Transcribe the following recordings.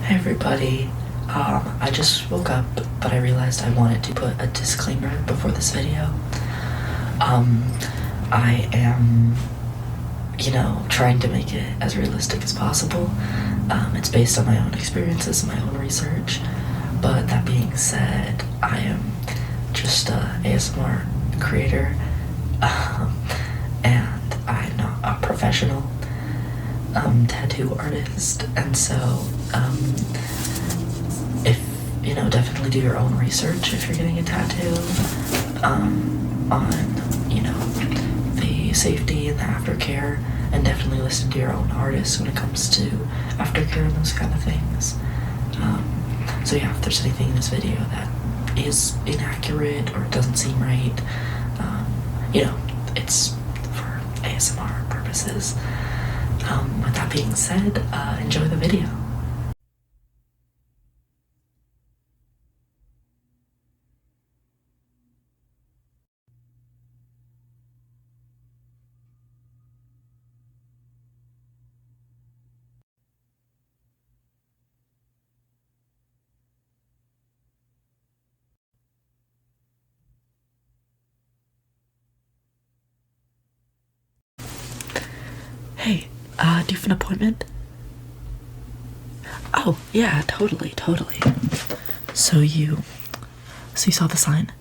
Hey everybody, I just woke up, but I realized I wanted to put a disclaimer before this video. I am, trying to make it as realistic as possible. It's based on my own experiences and my own research, but that being said, I am just a ASMR creator, and I'm not a professional tattoo artist, and so if definitely do your own research if you're getting a tattoo on the safety and the aftercare, and definitely listen to your own artists when it comes to aftercare and those kind of things. So yeah, if there's anything in this video that is inaccurate or doesn't seem right, it's for ASMR purposes. With that being said, enjoy the video. Hey, do you have an appointment? Oh, yeah, totally. So you saw the sign?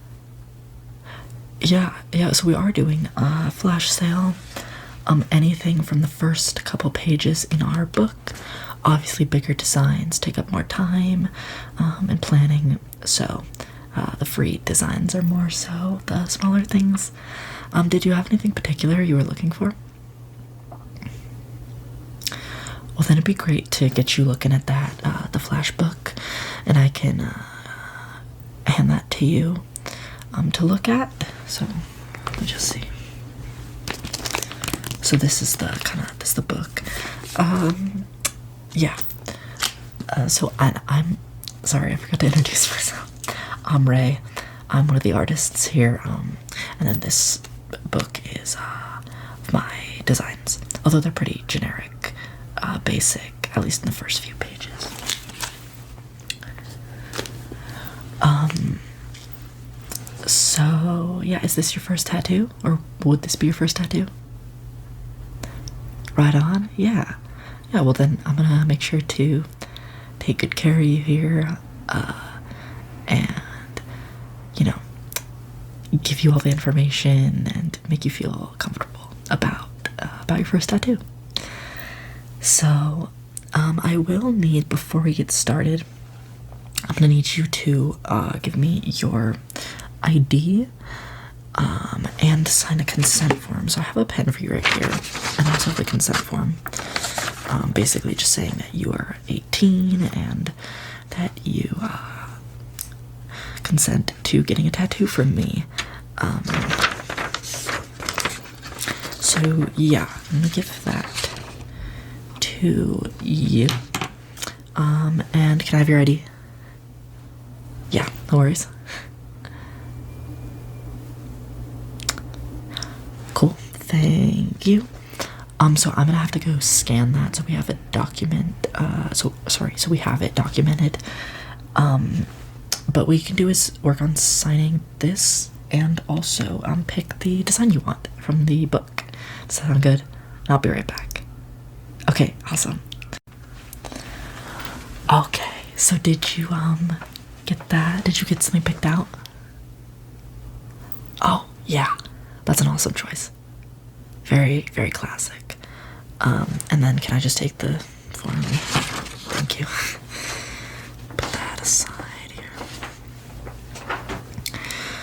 Yeah, so we are doing a flash sale. Anything from the first couple pages in our book. Obviously bigger designs take up more time, and planning, so the free designs are more so the smaller things. Did you have anything particular you were looking for? Well, then it'd be great to get you looking at that, the flash book, and I can hand that to you to look at. So let me just see. So this is the book. Yeah. So I'm sorry, I forgot to introduce myself. I'm Ray. I'm one of the artists here. And then this book is my designs, although they're pretty generic. Basic, at least in the first few pages. So yeah, is this your first tattoo, or would this be your first tattoo? Right on. Yeah, well then I'm gonna make sure to take good care of you here, and give you all the information and make you feel comfortable about your first tattoo. So, I will need, before we get started, I'm gonna need you to give me your ID and sign a consent form. So I have a pen for you right here, and I also have the consent form. Basically just saying that you are 18 and that you consent to getting a tattoo from me. So yeah, I'm gonna give that to you. And can I have your ID? Yeah, no worries. Cool, thank you. So I'm gonna have to go scan that so we have it so we have it documented. But what you can do is work on signing this and also pick the design you want from the book. Does that sound good? I'll be right back. Okay, awesome. Okay, so did you get that? Did you get something picked out? Oh, yeah. That's an awesome choice. Very, very classic. And then can I just take the form? Thank you. Put that aside here.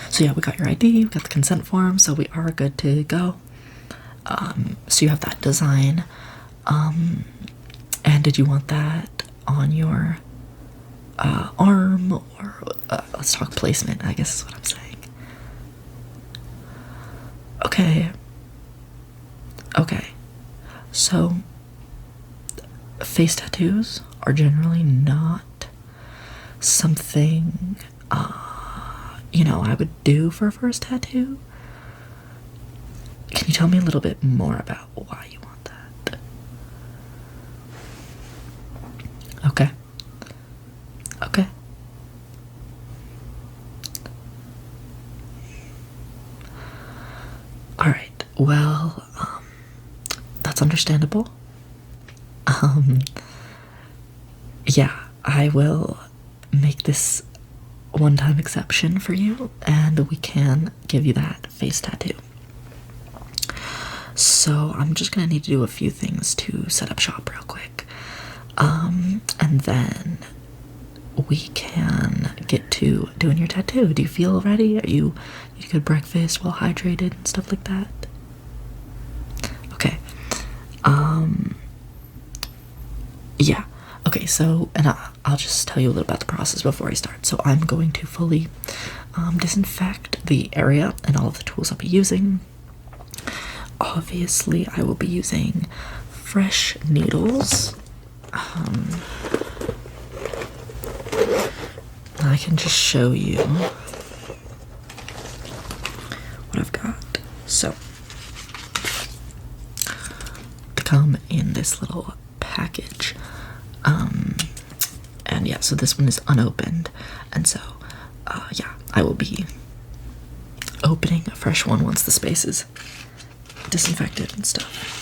So yeah, we got your ID, we got the consent form, so we are good to go. So you have that design. And did you want that on your arm, or let's talk placement, I guess is what I'm saying. Okay, so face tattoos are generally not something I would do for a first tattoo. Can you tell me a little bit more about why you want that? Okay. Well, that's understandable. Um, yeah, I will make this one-time exception for you, and we can give you that face tattoo. So I'm just gonna need to do a few things to set up shop real quick. And then we can get to doing your tattoo. Do you feel ready? Are you eat a good breakfast, well hydrated, and stuff like that? Okay. Yeah. Okay, so, and I'll just tell you a little about the process before I start. So I'm going to fully disinfect the area and all of the tools I'll be using. Obviously, I will be using fresh needles. I can just show you what I've got. So, they come in this little package. And yeah, so this one is unopened. And so, yeah, I will be opening a fresh one once the space is disinfected and stuff.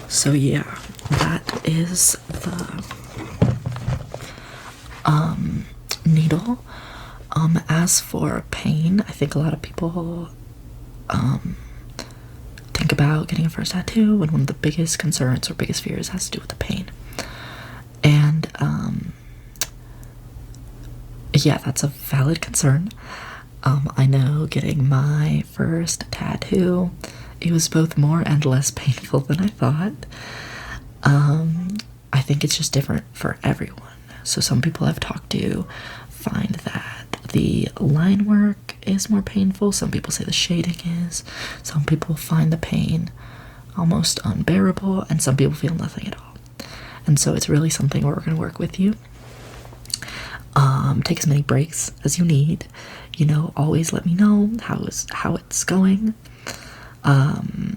So yeah, that is the needle. As for pain, I think a lot of people think about getting a first tattoo, and one of the biggest concerns or biggest fears has to do with the pain. And yeah, that's a valid concern. I know getting my first tattoo, it was both more and less painful than I thought. I think it's just different for everyone. So some people I've talked to find that the line work is more painful. Some people say the shading is. Some people find the pain almost unbearable, and some people feel nothing at all. And so it's really something where we're going to work with you. Take as many breaks as you need. You know, always let me know how it's going.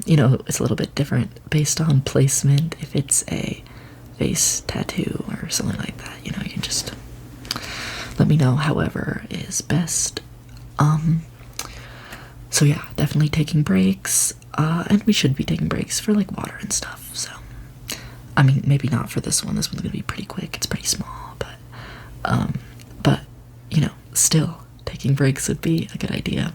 You know, it's a little bit different based on placement. If it's a face tattoo or something like that, you know, you can just let me know however is best. So yeah, definitely taking breaks, and we should be taking breaks for like water and stuff. So I mean, maybe not for this one. This one's gonna be pretty quick. It's pretty small, but you know, still taking breaks would be a good idea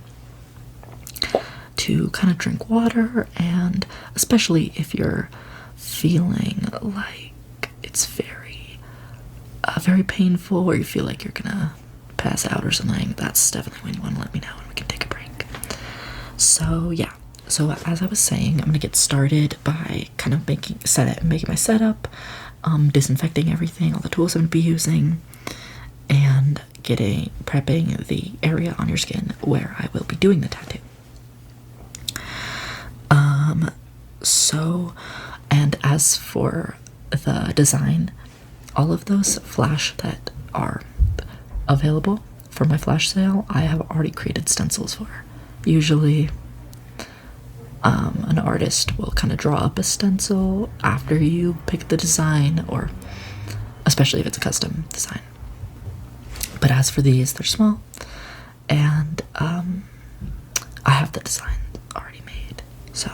to kind of drink water, and especially if you're feeling like it's very painful, or you feel like you're gonna pass out or something, that's definitely when you want to let me know and we can take a break. So yeah, so as I was saying, I'm gonna get started by kind of making my setup, disinfecting everything, all the tools I'm gonna be using, and prepping the area on your skin where I will be doing the tattoo. So, and as for the design, all of those flash that are available for my flash sale, I have already created stencils for. Usually, an artist will kind of draw up a stencil after you pick the design, or especially if it's a custom design. But as for these, they're small, and I have the design already made. So,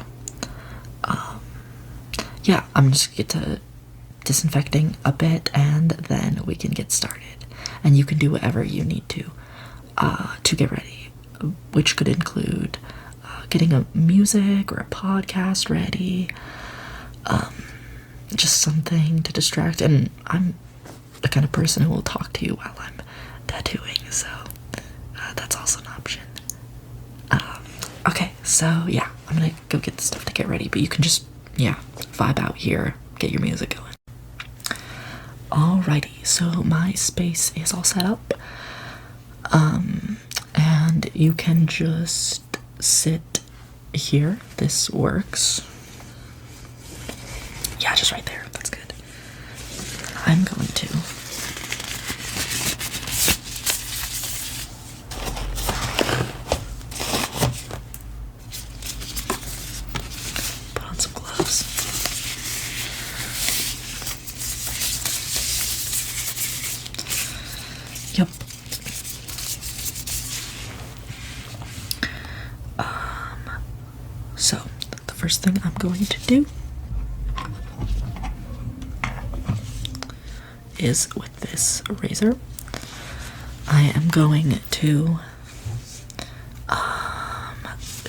yeah, I'm just gonna get to disinfecting a bit, and then we can get started. And you can do whatever you need to get ready, which could include getting a music or a podcast ready, just something to distract. And I'm the kind of person who will talk to you while I'm tattooing, so that's also an option. Okay, so yeah, I'm gonna go get the stuff to get ready, but you can just, yeah, vibe out here, get your music going. Alrighty, so my space is all set up, and you can just sit here. This works. Yeah, just right there. That's good. I'm going to put on some gloves. Yep. the first thing I'm going to do is with this razor, I am going to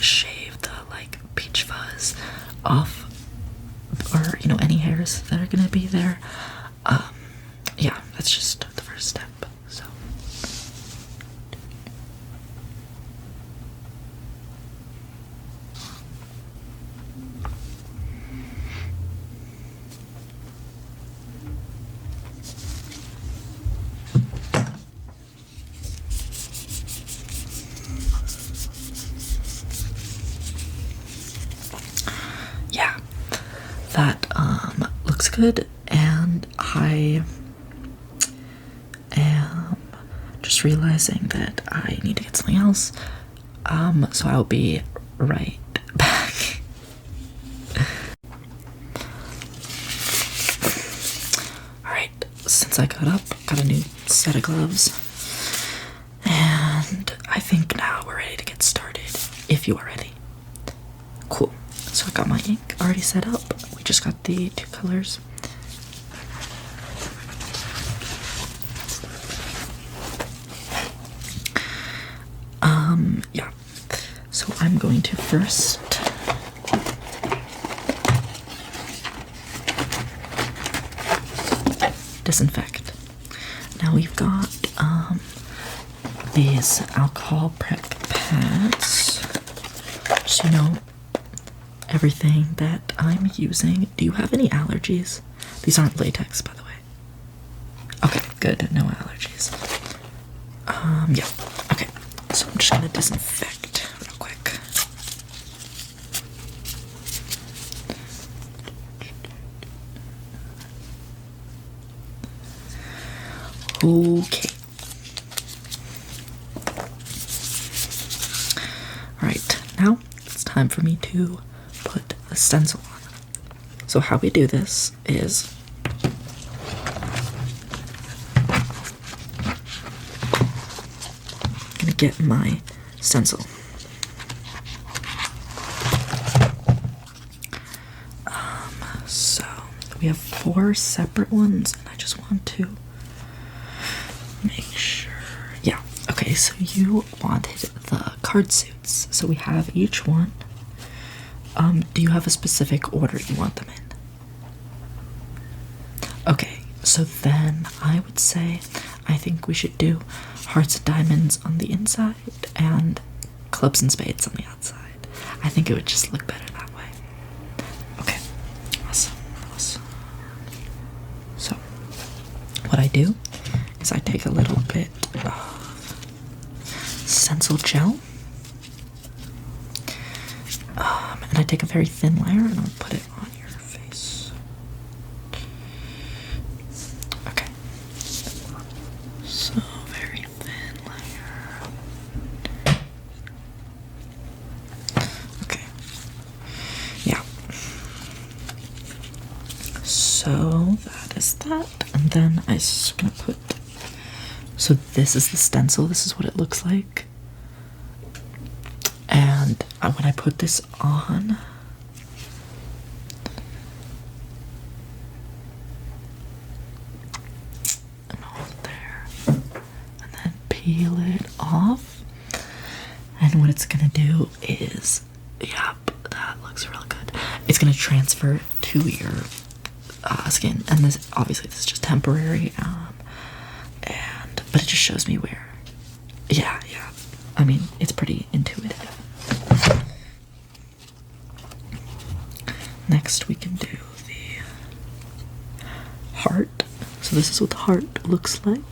shave the like peach fuzz off, or you know, any hairs that are gonna be there. Yeah, that's just the first step. So yeah, that looks good, and I am just realizing that I need to get something else. So I'll be right back. Alright, since I got up, got a new set of gloves, and I think now we're ready to get started, if you are ready. Cool. So I got my ink already set up. We just got the 2 colors. Yeah. So I'm going to first disinfect. Now we've got these alcohol prep pads. So you know everything that I'm using. Do you have any allergies? These aren't latex, by the way. Okay, good. No allergies. Yeah. Okay. So I'm just gonna disinfect real quick. Okay. Alright, now it's time for me to put the stencil on. So how we do this is I'm gonna get my stencil. So we have 4 separate ones, and I just want to make sure. Yeah, okay, so you wanted the card suits. So we have each one. Do you have a specific order you want them in? Okay, so then I would say I think we should do hearts and diamonds on the inside and clubs and spades on the outside. I think it would just look better that way. Okay, awesome. So what I do is I take a little bit of stencil gel, and I take a very thin layer and I'll put it on your face. Okay, so very thin layer. Okay, yeah. So that is that, and then I'm just gonna put. So this is the stencil. This is what it looks like. And when I put this on, and hold there, and then peel it off. And what it's gonna do is, yep, that looks real good. It's gonna transfer to your skin, and this obviously this is just temporary. But it just shows me where. Yeah. I mean, it's pretty intuitive. Next, we can do the heart. So this is what the heart looks like.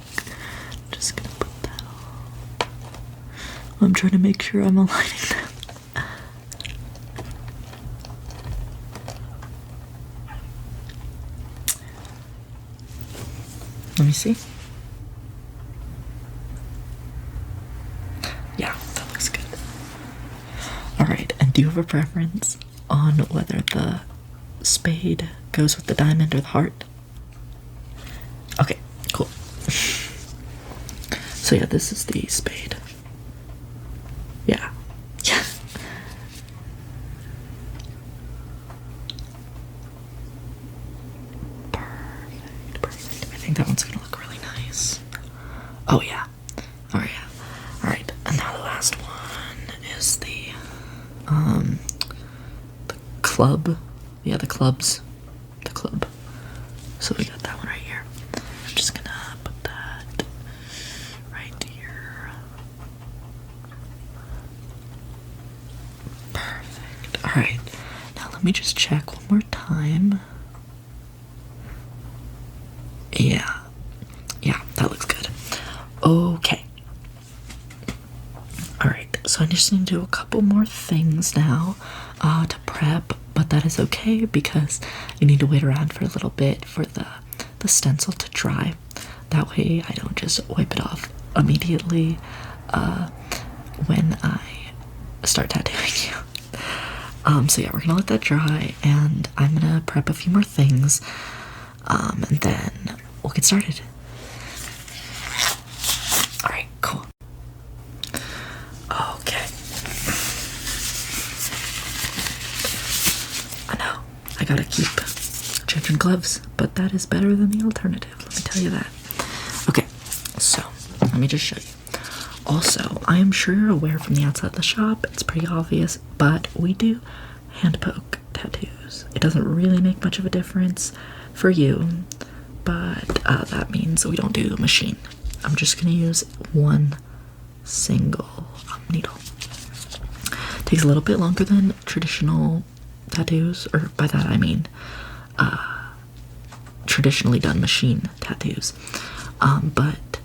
Just gonna put that on. I'm trying to make sure I'm aligning them. Let me see. Yeah, that looks good. Alright, and do you have a preference on whether the spade goes with the diamond or the heart? Okay, cool. So yeah, this is the spade. Yeah. Oh yeah. Oh yeah. Alright, and now the last one is the club. Yeah, the clubs. The club. So we got that one right here. I'm just gonna put that right here. Perfect. Alright. Now let me just check one more time. Yeah. Yeah, that looks good. Okay. Alright, so I just need to do a couple more things now to prep, but that is okay because you need to wait around for a little bit for the stencil to dry. That way I don't just wipe it off immediately when I start tattooing you. So yeah, we're gonna let that dry and I'm gonna prep a few more things and then we'll get started. Alright, cool. Okay. I know, I gotta keep changing gloves, but that is better than the alternative, let me tell you that. Okay, so let me just show you. Also, I am sure you're aware from the outside of the shop, it's pretty obvious, but we do hand poke tattoos. It doesn't really make much of a difference for you, but that means we don't do a machine. I'm just gonna use one single needle. Takes a little bit longer than traditional tattoos, or by that I mean traditionally done machine tattoos, but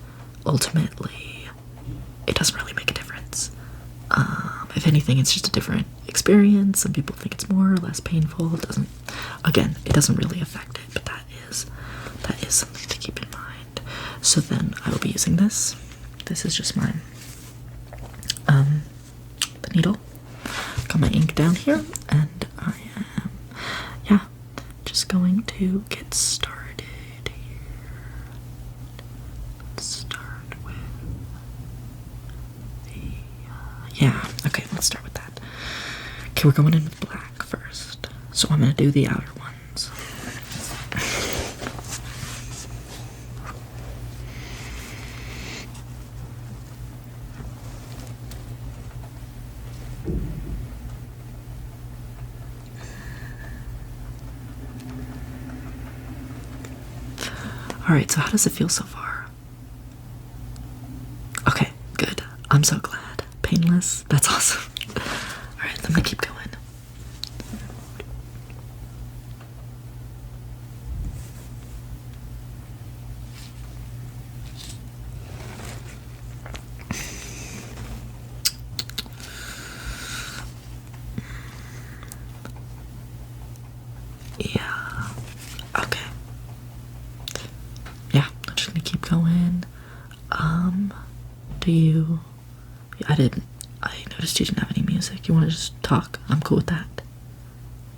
ultimately it doesn't really make a difference. If anything, it's just a different experience. Some people think it's more or less painful. It doesn't really affect it, but that is something to keep in mind. So then I will be using this. This is just mine. The needle. Got my ink down here, and I am, yeah, just going to get started here. Let's start with the, yeah, okay, let's start with that. Okay, we're going in with black first. So I'm gonna do the outer ones. Alright, so how does it feel so far? Okay, good. I'm so glad. Painless? That's awesome. Alright, I'm gonna keep going. Yeah. Okay. Yeah, I'm just gonna keep going. I noticed you didn't have any music. You wanna just talk? I'm cool with that.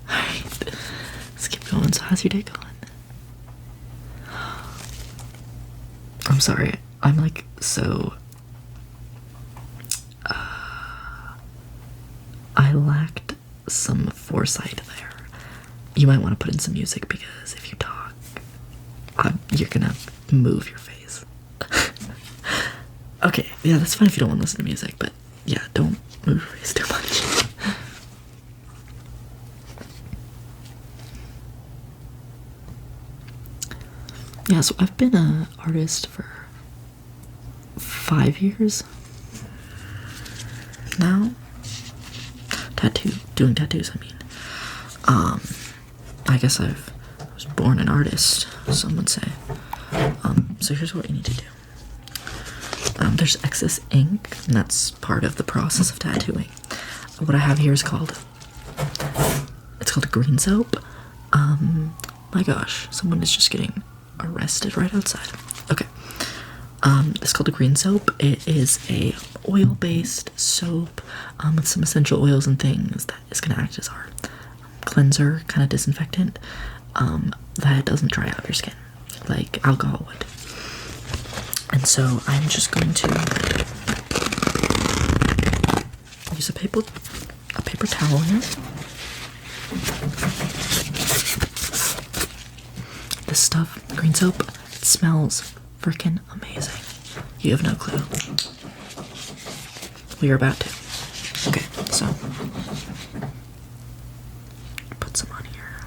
Alright, let's keep going. So how's your day going? I'm sorry, I'm like so, I lacked some foresight there. You might want to put in some music because if you talk, you're gonna move your face. Okay, yeah, that's fine if you don't want to listen to music, but yeah, don't move your face too much. Yeah, so I've been an artist for 5 years now. Doing tattoos, I mean. I guess I was born an artist, some would say. So here's what you need to do. There's excess ink, and that's part of the process of tattooing. What I have here is called green soap. My gosh, someone is just getting arrested right outside. Okay. It's called a green soap. It is a oil-based soap with some essential oils and things that is going to act as our cleanser, kind of disinfectant, that doesn't dry out your skin like alcohol would. And so I'm just going to use a paper towel here. This stuff, green soap, it smells freaking amazing. You have no clue. We are about to. Okay, so put some on here.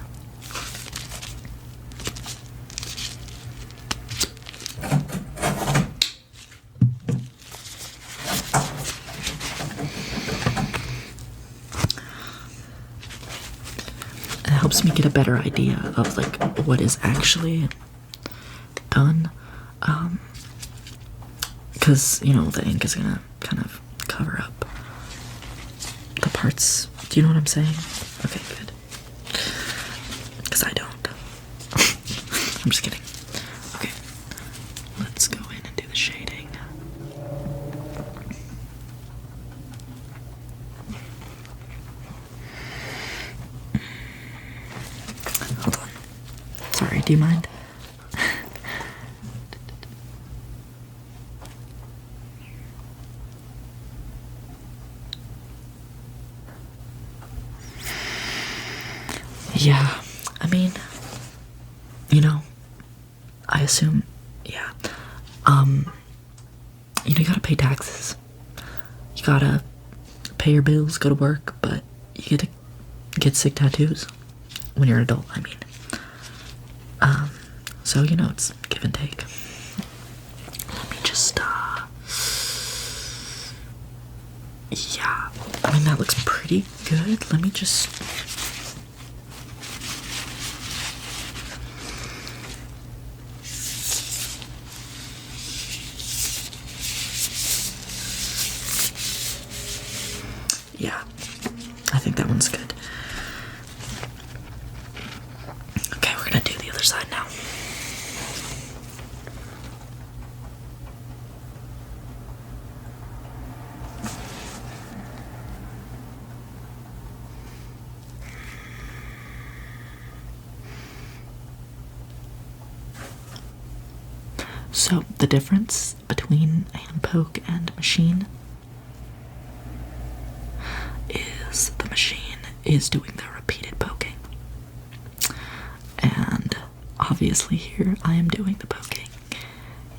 It helps me get a better idea of like what is actually done, because you know the ink is gonna kind of cover up the parts. Do you know what I'm saying? Okay, good. Because I don't. I'm just kidding. Okay, let's go in and do the shading. Hold on. Sorry, do you mind? Yeah, I mean, you know, I assume, yeah, you gotta pay taxes, you gotta pay your bills, go to work, but you get to get sick tattoos when you're an adult, I mean, so, you know, it's give and take. Let me just, yeah, I mean, that looks pretty good. Let me just... Yeah, I think that one's good. Okay, we're gonna do the other side now. So, the difference between hand poke and machine is the machine is doing the repeated poking. And obviously here I am doing the poking.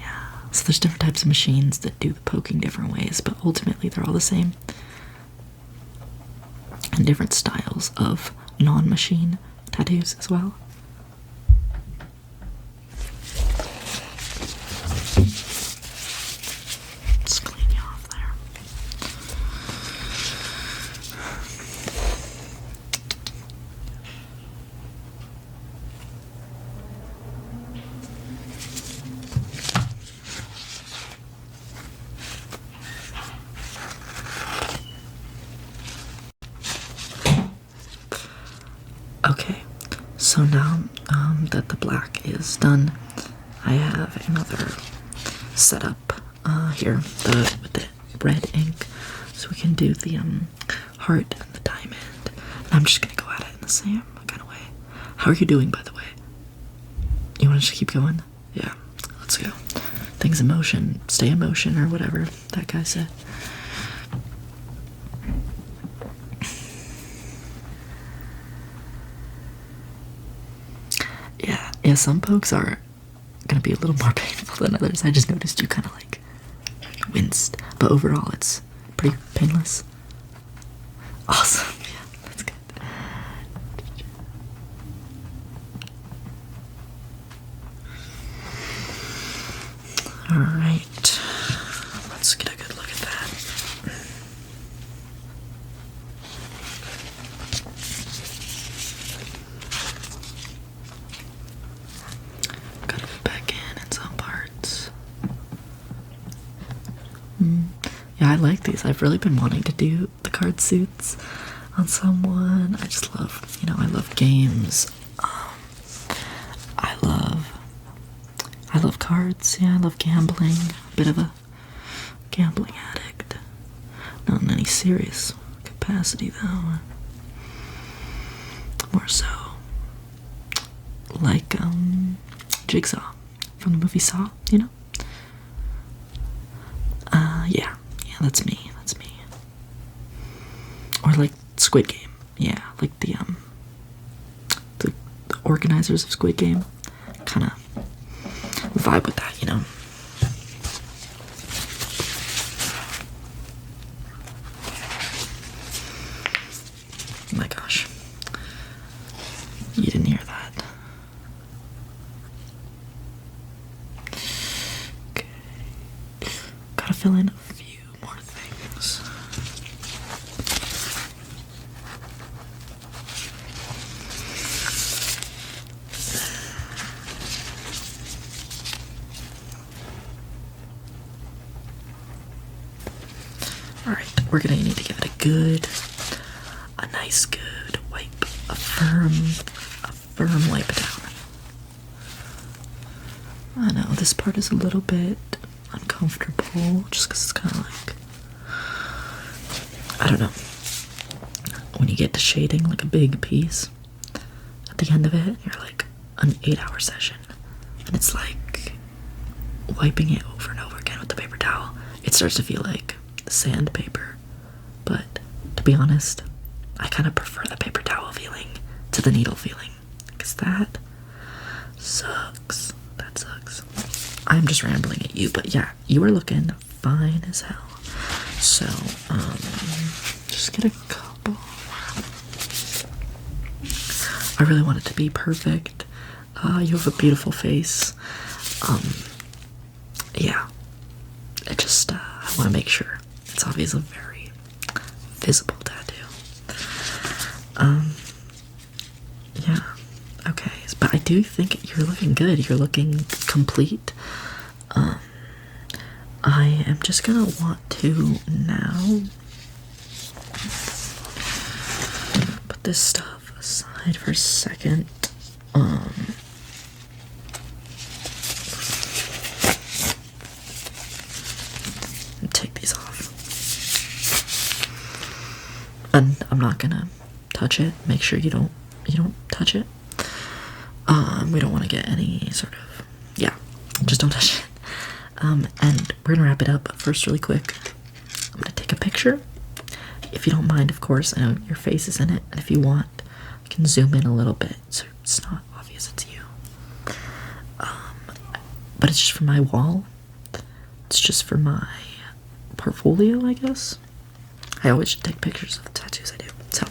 Yeah. So there's different types of machines that do the poking different ways, but ultimately they're all the same. And different styles of non-machine tattoos as well. Just clean you off there. Okay, so now that the black is done, I have another setup here with the red ink, so we can do the heart and the diamond. And I'm just gonna go at it in the same kind of way. How are you doing, by the way? You want to just keep going? Yeah, let's go. Things in motion, stay in motion, or whatever that guy said. Yeah, some pokes are gonna be a little more painful than others. I just noticed you kind of like winced, but overall it's pretty painless. Awesome, yeah, that's good. Alright, let's get a good look at that. Gotta put back in some parts. Yeah, I like these. I've really been wanting to do the card suits on someone. I just love, you know, I love games. I love cards. Yeah, I love gambling. A bit of a gambling addict. Not in any serious capacity, though. More so like Jigsaw from the movie Saw, you know? Yeah, that's me. Or like Squid Game. Yeah, like the organizers of Squid Game. Kind of vibe with that, you know? fill in a few more things. Alright, we're gonna need to give it a nice good wipe, a firm wipe down. I know this part is a little bit uncomfortable just because it's kind of like, I don't know, when you get to shading like a big piece at the end of it, you're like an 8-hour session, and it's like wiping it over and over again with the paper towel. It starts to feel like sandpaper, but to be honest, I kind of prefer the paper towel feeling to the needle feeling, because that sucks. That sucks. I'm just rambling at you, but yeah, you are looking fine as hell. So, just get a couple. I really want it to be perfect. You have a beautiful face. Yeah. I just, I want to make sure. It's obviously a very visible tattoo. Yeah. Okay. But I do think you're looking good. You're looking complete. I am just gonna want to now put this stuff aside for a second. Take these off. And I'm not gonna touch it. Make sure you don't touch it. We don't want to get any sort of, yeah, just don't touch it. And we're gonna wrap it up, but first, really quick, I'm gonna take a picture. If you don't mind, of course, I know your face is in it, and if you want, I can zoom in a little bit so it's not obvious it's you. But it's just for my wall. It's just for my portfolio, I guess. I always take pictures of the tattoos I do, so.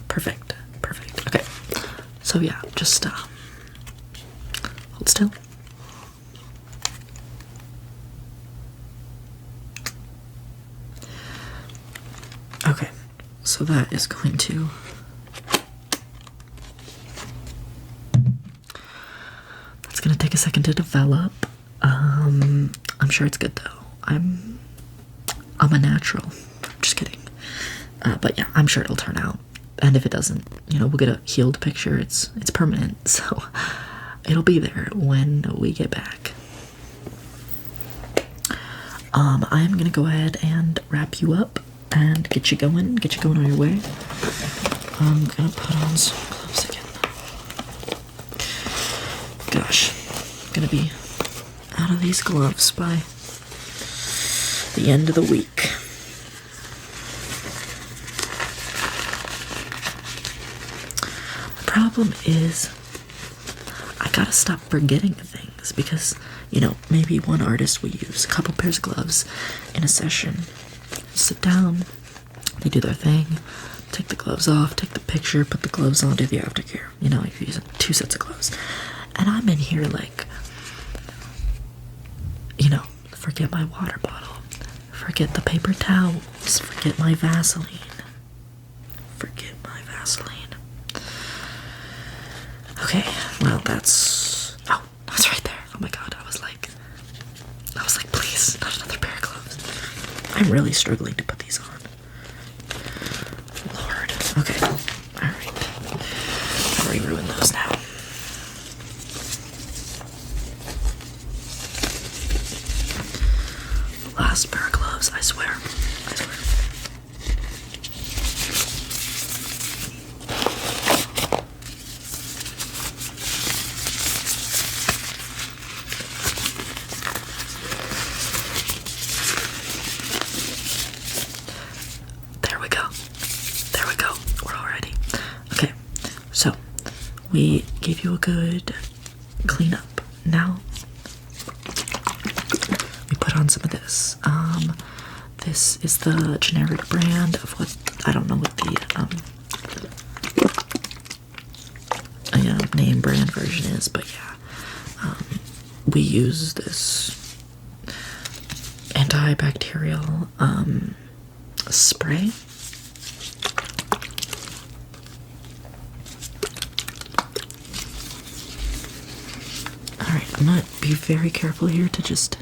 Perfect. Okay. So yeah, just hold still. Okay. So that is going to It's gonna take a second to develop. I'm sure it's good though. I'm a natural. Just kidding. But yeah, I'm sure it'll turn out. And if it doesn't, we'll get a healed picture. It's permanent, so it'll be there when we get back. I'm gonna go ahead and wrap you up and get you going on your way. I'm gonna put on some gloves again. Gosh, I'm gonna be out of these gloves by the end of the week. Problem is, I gotta stop forgetting things because, maybe one artist will use a couple pairs of gloves in a session. Sit down, they do their thing, take the gloves off, take the picture, put the gloves on, do the aftercare. You're using 2 sets of gloves. And I'm in here like, forget my water bottle, forget the paper towels, forget my Vaseline. Okay, well that's right there. Oh my god, I was like, please, not another pair of gloves. I'm really struggling to put these on. Lord. Okay, alright. I've already ruined those now. Last pair of gloves, I swear. We gave you a good cleanup. Now, we put on some of this. This is the generic brand of what, I don't know what the name brand version is, but yeah, we use this antibacterial spray. Alright, I'm gonna be very careful here to just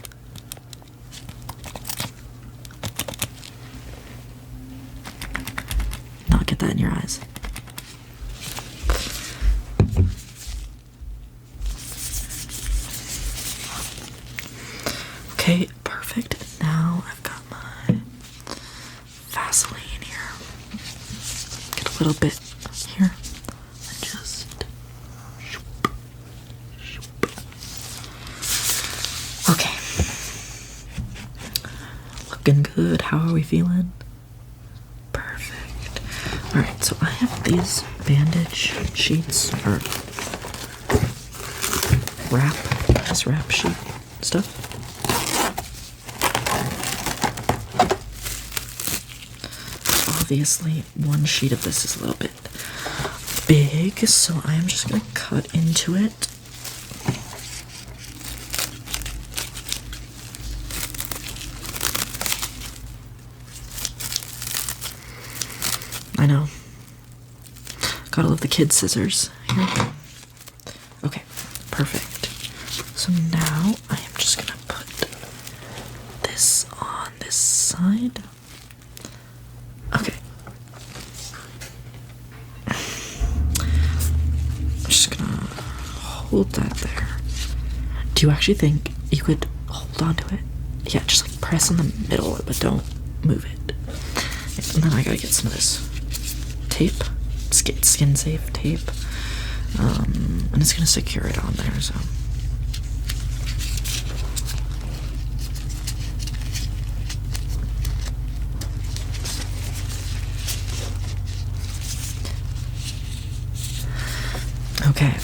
not get that in your eyes. Okay, perfect. Now I've got my Vaseline here. Get a little bit here and just shoop, shoop. Okay. Looking good. How are we feeling? Perfect. Alright, so I have these bandage sheets or this wrap sheet stuff. Obviously, one sheet of this is a little bit big, so I am just going to cut into it. I know. Gotta love the kids' scissors here. Okay, perfect. So now I am just going to put this on this side. Okay. I'm just gonna hold that there. Do you actually think you could hold on to it? Yeah, just like press in the middle, but don't move it. And then I gotta get some of this tape, skin safe tape, and it's gonna secure it on there, so. Okay,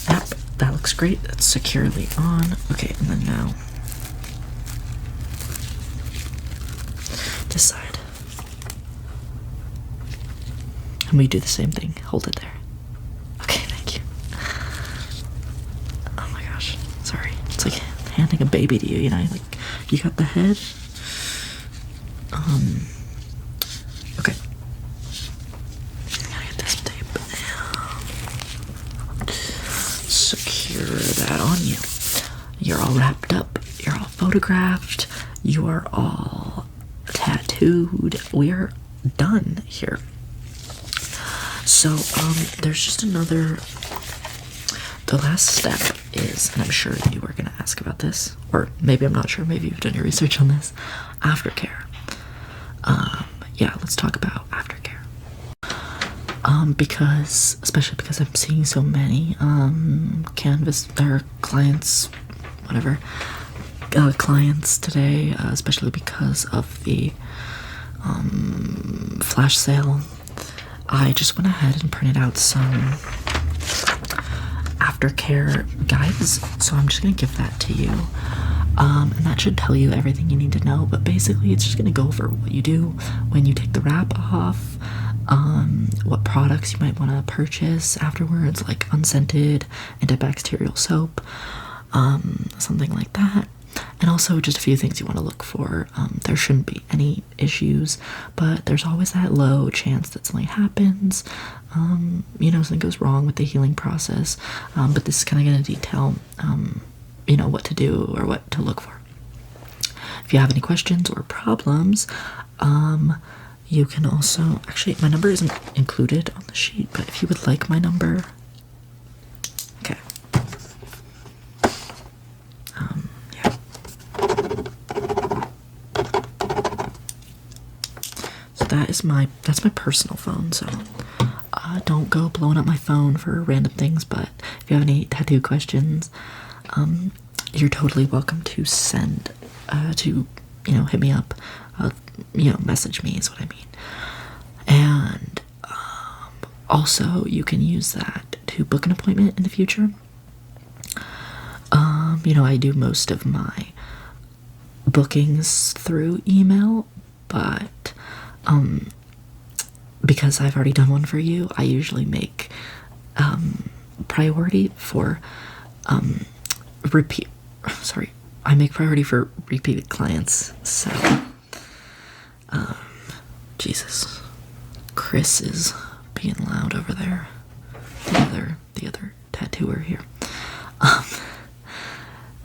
yep, that looks great. That's securely on. Okay, and then now this side. And we do the same thing. Hold it there. Okay, thank you. Oh my gosh, sorry. It's like handing a baby to you, you know, like you got the head. Okay. Gotta get this tape. Secure that on you. You're all wrapped up. You're all photographed. You are all tattooed. We're done here. So, there's just another. The last step is, and I'm sure that you were going to ask about this, or maybe I'm not sure, maybe you've done your research on this, aftercare. Yeah, let's talk about aftercare. Especially because I'm seeing so many, canvas, or clients, whatever, clients today, especially because of the, flash sale. I just went ahead and printed out some aftercare guides, so I'm just gonna give that to you. And that should tell you everything you need to know, but basically it's just gonna go over what you do when you take the wrap off, what products you might want to purchase afterwards, like unscented antibacterial soap, something like that. And also just a few things you want to look for. There shouldn't be any issues, but there's always that low chance that something happens, you know, something goes wrong with the healing process. But this is kind of going to detail, you know, what to do or what to look for. If you have any questions or problems, you can also, actually, my number isn't included on the sheet, but if you would like my number, okay. Yeah. So that's my personal phone, so don't go blowing up my phone for random things, but if you have any tattoo questions, you're totally welcome to send, to, you know, hit me up, you know, message me is what I mean. And also you can use that to book an appointment in the future. You know, I do most of my bookings through email, but because I've already done one for you, I usually make priority for repeat. Sorry, I make priority for repeated clients. So, Jesus, Chris is being loud over there. The other tattooer here.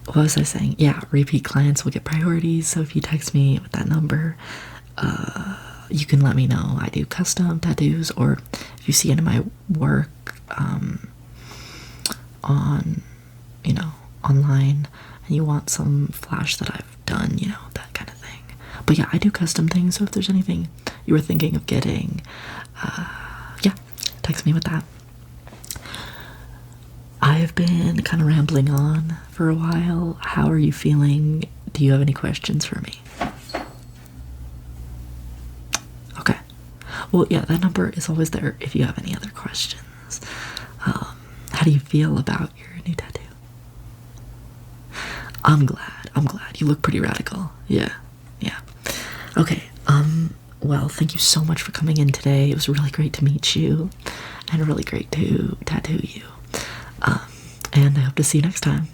What was I saying? Yeah, repeat clients will get priorities. So if you text me with that number, you can let me know. I do custom tattoos, or if you see any of my work on, online, and you want some flash that I've done, that kind of thing. But yeah, I do custom things. So if there's anything you were thinking of getting, yeah, text me with that. I've been kind of rambling on for a while. How are you feeling? Do you have any questions for me? Okay. Well, yeah, that number is always there if you have any other questions. How do you feel about your new tattoo? I'm glad. You look pretty radical. Yeah. Okay, well, thank you so much for coming in today. It was really great to meet you, and really great to tattoo you. And I hope to see you next time.